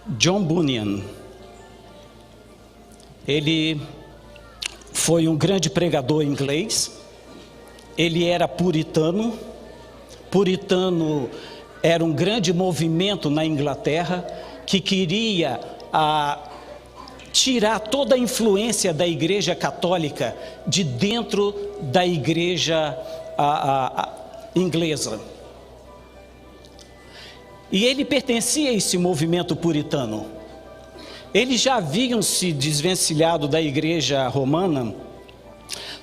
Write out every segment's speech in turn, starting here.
John Bunyan, ele foi um grande pregador inglês. Ele era puritano. Puritano era um grande movimento na Inglaterra que queria tirar toda a influência da Igreja Católica de dentro da Igreja inglesa. E ele pertencia a esse movimento puritano. Eles já haviam se desvencilhado da Igreja Romana,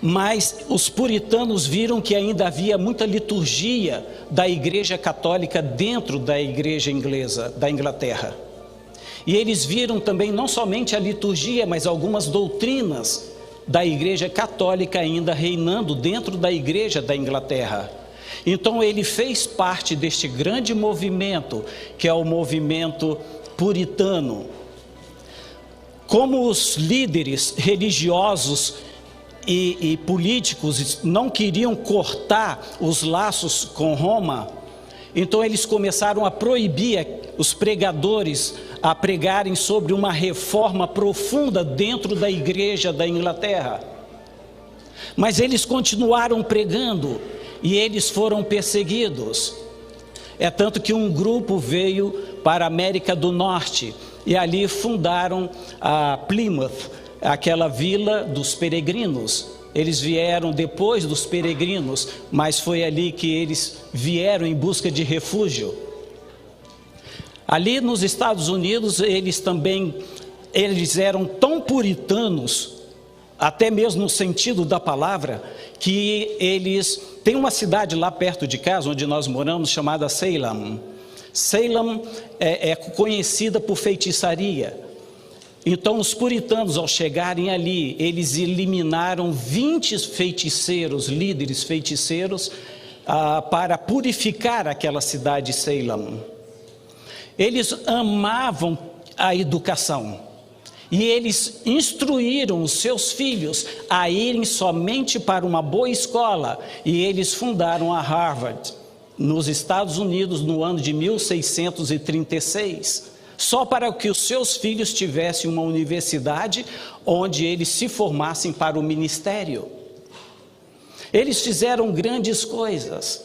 mas os puritanos viram que ainda havia muita liturgia da Igreja Católica dentro da Igreja inglesa, da Inglaterra. E eles viram também não somente a liturgia, mas algumas doutrinas da Igreja Católica ainda reinando dentro da Igreja da Inglaterra. Então ele fez parte deste grande movimento, que é o movimento puritano. Como os líderes religiosos e políticos não queriam cortar os laços com Roma, então eles começaram a proibir os pregadores a pregarem sobre uma reforma profunda dentro da Igreja da Inglaterra. Mas eles continuaram pregando e eles foram perseguidos. É tanto que um grupo veio para a América do Norte e ali fundaram a Plymouth, aquela vila dos peregrinos. Eles vieram depois dos peregrinos, mas foi ali que eles vieram em busca de refúgio. Ali nos Estados Unidos, eles eram tão puritanos, até mesmo no sentido da palavra, que eles... Tem uma cidade lá perto de casa, onde nós moramos, chamada Salem. Salem é conhecida por feitiçaria. Então os puritanos, ao chegarem ali, eles eliminaram 20 feiticeiros, líderes feiticeiros, para purificar aquela cidade de Salem. Eles amavam a educação e eles instruíram os seus filhos a irem somente para uma boa escola, e eles fundaram a Harvard nos Estados Unidos no ano de 1636, só para que os seus filhos tivessem uma universidade onde eles se formassem para o ministério. Eles fizeram grandes coisas.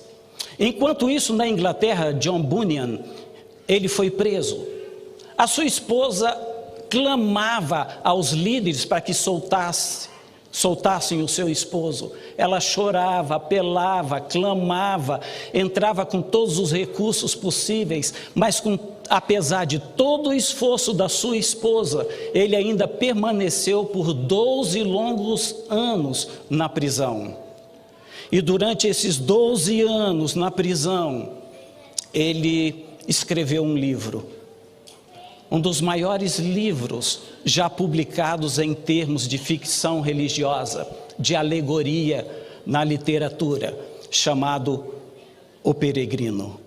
Enquanto isso, na Inglaterra, John Bunyan, ele foi preso. A sua esposa clamava aos líderes para que soltassem o seu esposo. Ela chorava, apelava, clamava, entrava com todos os recursos possíveis, mas apesar de todo o esforço da sua esposa, ele ainda permaneceu por 12 longos anos na prisão. E durante esses 12 anos na prisão, ele escreveu um livro, um dos maiores livros já publicados em termos de ficção religiosa, de alegoria na literatura, chamado O Peregrino.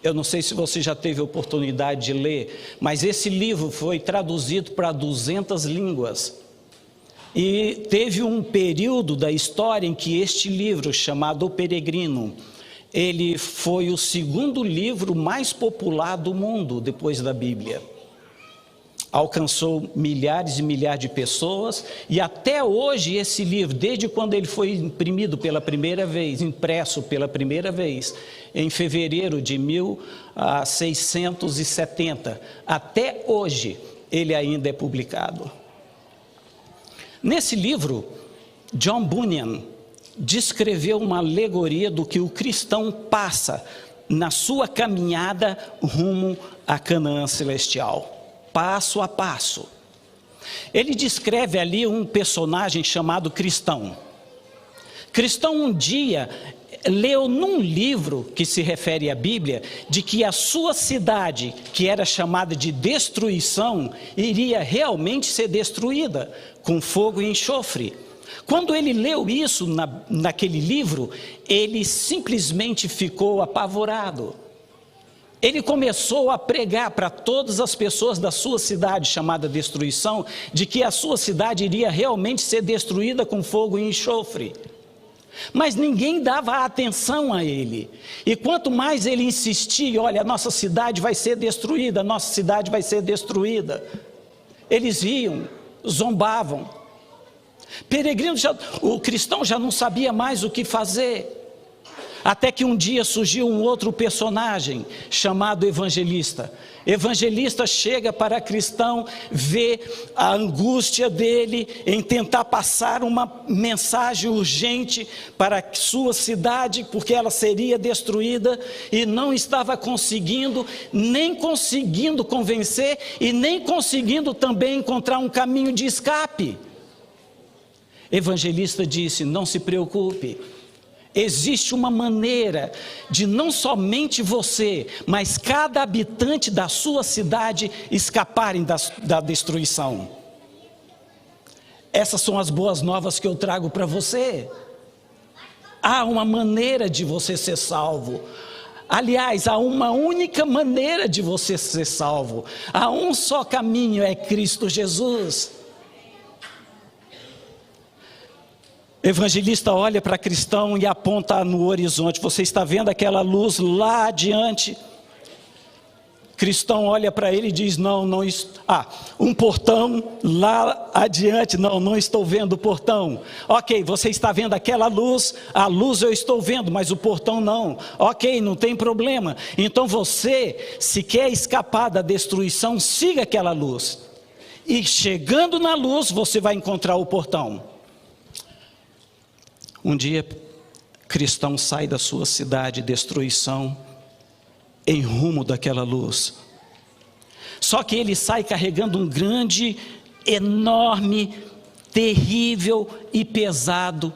Eu não sei se você já teve a oportunidade de ler, mas esse livro foi traduzido para 200 línguas. E teve um período da história em que este livro, chamado O Peregrino, ele foi o segundo livro mais popular do mundo, depois da Bíblia. Alcançou milhares e milhares de pessoas, e até hoje esse livro, desde quando ele foi impresso pela primeira vez, em fevereiro de 1670, até hoje ele ainda é publicado. Nesse livro, John Bunyan descreveu uma alegoria do que o cristão passa na sua caminhada rumo à Canaã celestial. Passo a passo. Ele descreve ali um personagem chamado Cristão. Cristão um dia leu num livro que se refere à Bíblia, de que a sua cidade, que era chamada de destruição, iria realmente ser destruída com fogo e enxofre. Quando ele leu isso naquele livro, ele simplesmente ficou apavorado. Ele começou a pregar para todas as pessoas da sua cidade, chamada destruição, de que a sua cidade iria realmente ser destruída com fogo e enxofre. Mas ninguém dava atenção a ele. E quanto mais ele insistia, olha, a nossa cidade vai ser destruída, a nossa cidade vai ser destruída. Eles riam, zombavam. O cristão já não sabia mais o que fazer. Até que um dia surgiu um outro personagem chamado evangelista. Evangelista chega para cristão, vê a angústia dele em tentar passar uma mensagem urgente para a sua cidade, porque ela seria destruída, e não estava conseguindo, nem conseguindo convencer, e nem conseguindo também encontrar um caminho de escape. Evangelista disse: não se preocupe. Existe uma maneira de não somente você, mas cada habitante da sua cidade escaparem da destruição. Essas são as boas novas que eu trago para você. Há uma maneira de você ser salvo. Aliás, há uma única maneira de você ser salvo. Há um só caminho, é Cristo Jesus. Evangelista olha para cristão e aponta no horizonte. Você está vendo aquela luz lá adiante? Cristão olha para ele e diz: um portão lá adiante. Não estou vendo o portão. Ok, você está vendo aquela luz? A luz eu estou vendo, mas o portão não. Ok, não tem problema. Então você, se quer escapar da destruição, siga aquela luz. E chegando na luz, você vai encontrar o portão. Um dia, cristão sai da sua cidade, destruição, em rumo daquela luz. Só que ele sai carregando um grande, enorme, terrível e pesado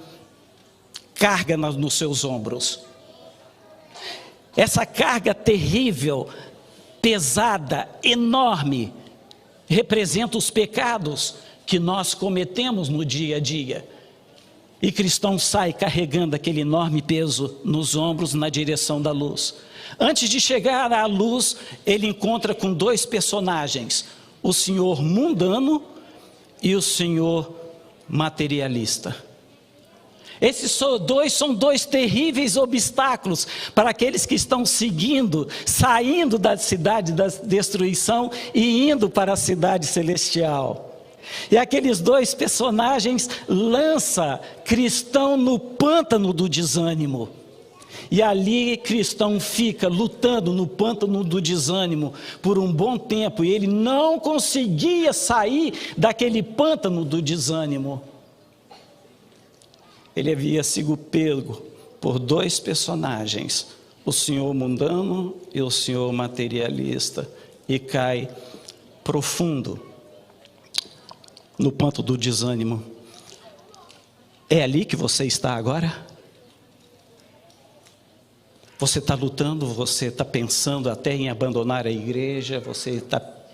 carga nos seus ombros. Essa carga terrível, pesada, enorme, representa os pecados que nós cometemos no dia a dia. E cristão sai carregando aquele enorme peso nos ombros na direção da luz. Antes de chegar à luz, ele encontra com dois personagens: o senhor mundano e o senhor materialista. Esses são dois terríveis obstáculos para aqueles que estão saindo da cidade da destruição e indo para a cidade celestial. E aqueles dois personagens lançam cristão no pântano do desânimo. E ali cristão fica lutando no pântano do desânimo por um bom tempo. E ele não conseguia sair daquele pântano do desânimo. Ele havia sido pego por dois personagens, o senhor mundano e o senhor materialista, e cai profundo no pântano do desânimo. É ali que você está agora? Você está lutando, você está pensando até em abandonar a igreja,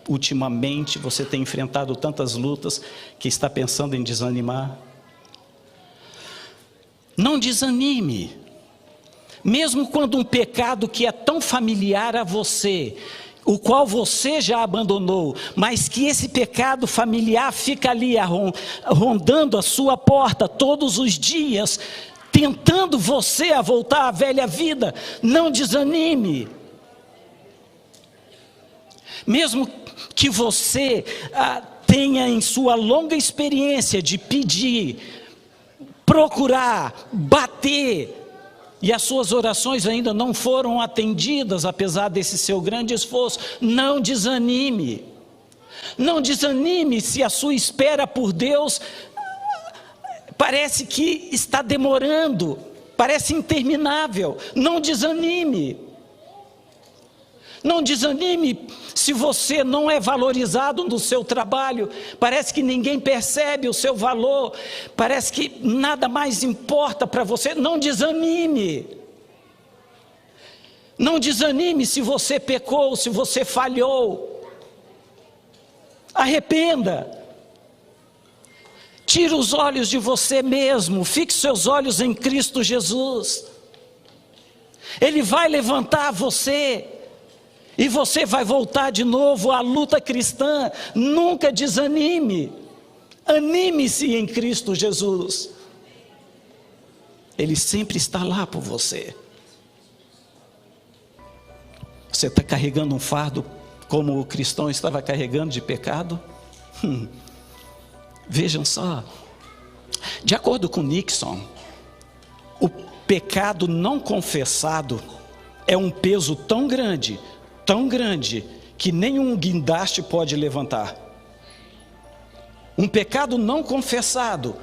ultimamente você tem enfrentado tantas lutas que está pensando em desanimar. Não desanime, mesmo quando um pecado que é tão familiar a você, o qual você já abandonou, mas que esse pecado familiar fica ali rondando a sua porta todos os dias, tentando você a voltar à velha vida. Não desanime. Mesmo que você tenha em sua longa experiência de pedir, procurar, bater, e as suas orações ainda não foram atendidas, apesar desse seu grande esforço, não desanime. Não desanime se a sua espera por Deus parece que está demorando, parece interminável. Não desanime. Não desanime se você não é valorizado no seu trabalho, parece que ninguém percebe o seu valor, parece que nada mais importa para você. Não desanime. Não desanime se você pecou, se você falhou. Arrependa. Tira os olhos de você mesmo, fixe seus olhos em Cristo Jesus. Ele vai levantar você. E você vai voltar de novo à luta cristã. Nunca desanime. Anime-se em Cristo Jesus. Ele sempre está lá por você. Você está carregando um fardo como o cristão estava carregando de pecado? Vejam só, de acordo com Nixon, o pecado não confessado é um peso tão grande, que nenhum guindaste pode levantar. Um pecado não confessado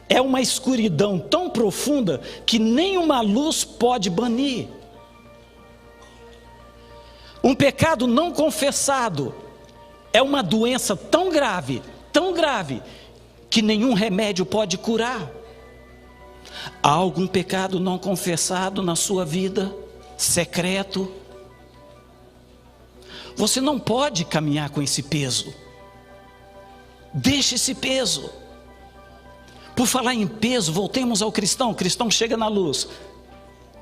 é uma escuridão tão profunda que nenhuma luz pode banir. Um pecado não confessado é uma doença tão grave, que nenhum remédio pode curar. Há algum pecado não confessado na sua vida, secreto? Você não pode caminhar com esse peso. Deixe esse peso. Por falar em peso, voltemos ao cristão. O cristão chega na luz.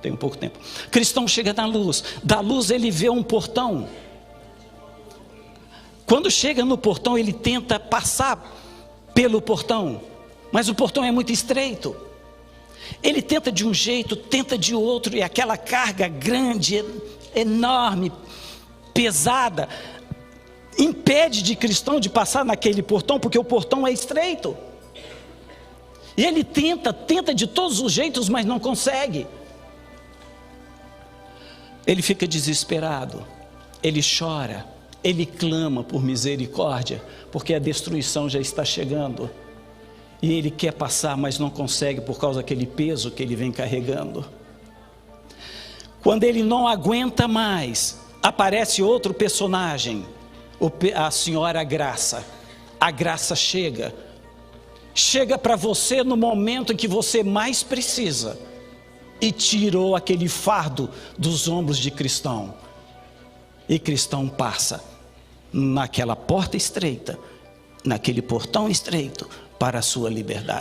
Tem um pouco tempo. O cristão chega na luz. Da luz ele vê um portão. Quando chega no portão, ele tenta passar pelo portão, mas o portão é muito estreito. Ele tenta de um jeito, tenta de outro, e aquela carga grande, enorme, pesada, impede de cristão de passar naquele portão, porque o portão é estreito. E ele tenta de todos os jeitos, mas não consegue. Ele fica desesperado, ele chora, ele clama por misericórdia, porque a destruição já está chegando. E ele quer passar, mas não consegue por causa daquele peso que ele vem carregando. Quando ele não aguenta mais, aparece outro personagem, a senhora Graça. A graça chega para você no momento em que você mais precisa, e tirou aquele fardo dos ombros de cristão. E cristão passa naquela porta estreita, naquele portão estreito, para a sua liberdade.